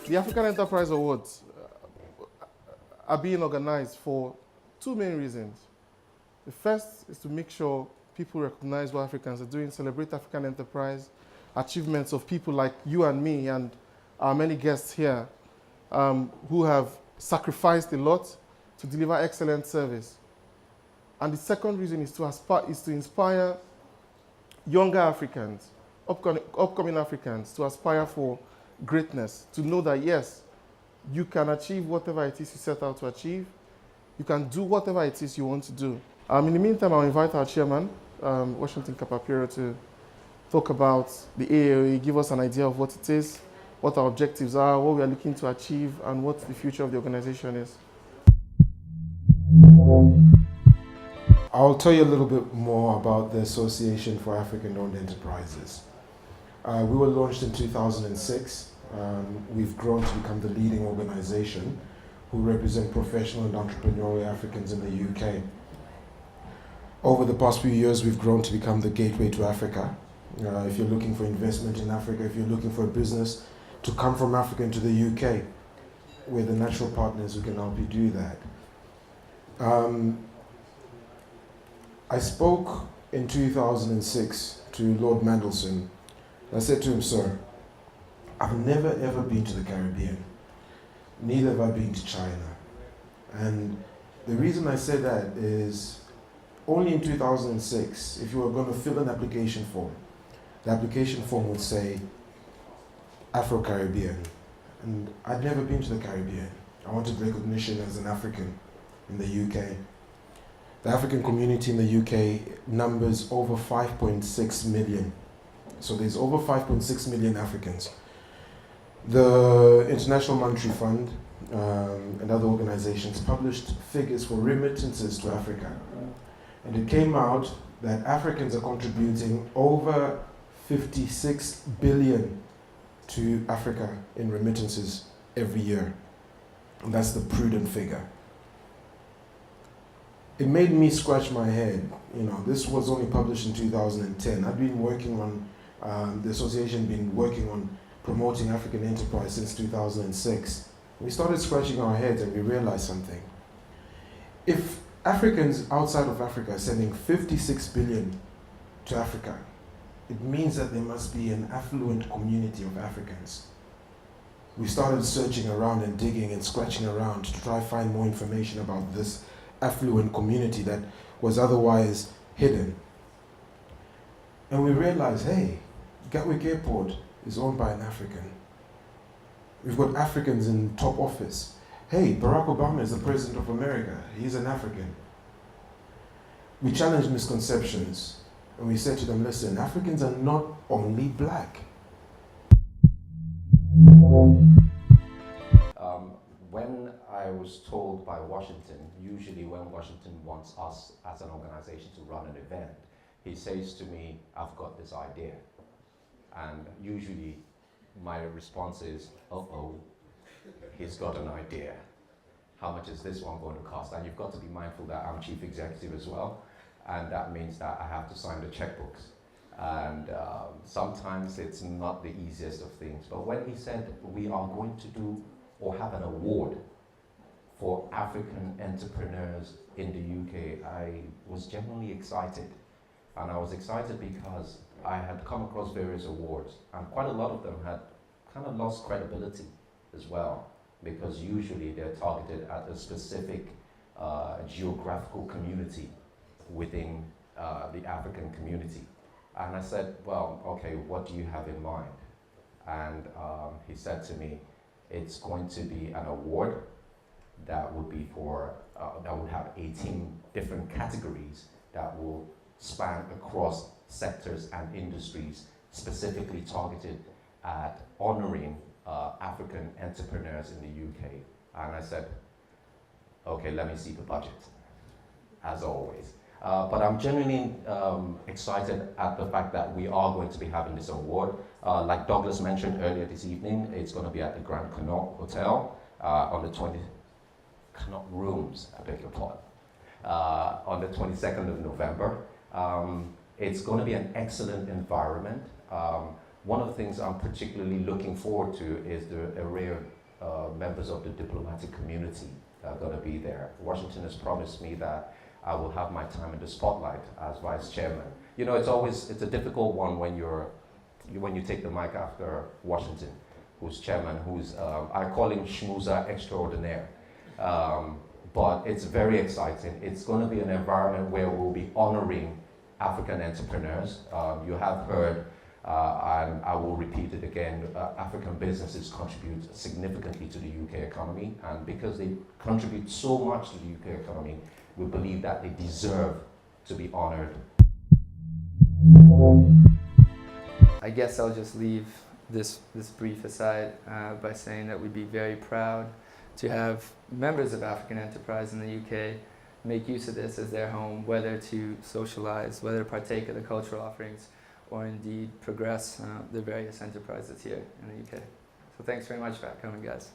The African Enterprise Awards are being organized for two main reasons. The first is to make sure people recognize what Africans are doing, celebrate African enterprise, achievements of people like you and me and our many guests here who have sacrificed a lot to deliver excellent service. And the second reason is to inspire younger Africans, upcoming Africans, to aspire for greatness, to know that yes, you can achieve whatever it is you set out to achieve. You can do whatever it is you want to do. In the meantime, I'll invite our chairman, Washington Kapapiro, to talk about the Aaoe, give us an idea of what it is, what our objectives are, what we are looking to achieve, and what the future of the organization is. I'll tell you a little bit more about the Association for African-Owned Enterprises. We were launched in 2006. We've grown to become the leading organization who represent professional and entrepreneurial Africans in the UK. Over the past few years, we've grown to become the gateway to Africa. If you're looking for investment in Africa, if you're looking for a business to come from Africa into the UK, we're the natural partners who can help you do that. I spoke in 2006 to Lord Mandelson. I said to him, "Sir, I've never ever been to the Caribbean. Neither have I been to China." And the reason I said that is only in 2006, if you were going to fill an application form, the application form would say Afro-Caribbean. And I'd never been to the Caribbean. I wanted recognition as an African in the UK. The African community in the UK numbers over 5.6 million. So there's over 5.6 million Africans. The International Monetary Fund and other organizations published figures for remittances to Africa. And it came out that Africans are contributing over 56 billion to Africa in remittances every year. And that's the prudent figure. It made me scratch my head. You know, this was only published in 2010. I've been working on, the association been working on promoting African enterprise since 2006. We started scratching our heads and we realized something. If Africans outside of Africa are sending 56 billion to Africa, it means that there must be an affluent community of Africans. We started searching around and digging and scratching around to try to find more information about this affluent community that was otherwise hidden. And we realized, hey, Gatwick Airport is owned by an African. We've got Africans in top office. Hey, Barack Obama is the president of America. He's an African. We challenged misconceptions and we said to them, listen, Africans are not only black. When I was told by Washington, usually when Washington wants us as an organization to run an event, he says to me, I've got this idea. And usually my response is, uh-oh, he's got an idea. How much is this one going to cost? And you've got to be mindful that I'm chief executive as well. And that means that I have to sign the checkbooks. And sometimes it's not the easiest of things. But when he said we are going to do or have an award for African entrepreneurs in the UK, I was genuinely excited. And I was excited because I had come across various awards, and quite a lot of them had kind of lost credibility as well, because usually they're targeted at a specific geographical community within the African community. And I said, well, okay, what do you have in mind? And he said to me, it's going to be an award that would be for, that would have 18 different categories that will span across sectors and industries, specifically targeted at honoring African entrepreneurs in the UK. And I said, okay, let me see the budget, as always. But I'm genuinely excited at the fact that we are going to be having this award. Like Douglas mentioned earlier this evening, it's going to be at the Grand Connaught Hotel on the Connaught Rooms, I beg your pardon, on the 22nd of November. It's going to be an excellent environment. One of the things I'm particularly looking forward to is the array of members of the diplomatic community that are going to be there. Washington has promised me that I will have my time in the spotlight as vice chairman. You know, it's a difficult one when you take the mic after Washington, who's chairman, who's, I call him schmoozer extraordinaire. But it's very exciting. It's going to be an environment where we'll be honoring African entrepreneurs. You have heard, and I will repeat it again, African businesses contribute significantly to the UK economy, and because they contribute so much to the UK economy, we believe that they deserve to be honored. I guess I'll just leave this brief aside by saying that we'd be very proud to have members of African enterprise in the UK make use of this as their home, whether to socialize, whether to partake of the cultural offerings, or indeed progress the various enterprises here in the UK. So thanks very much for coming, guys.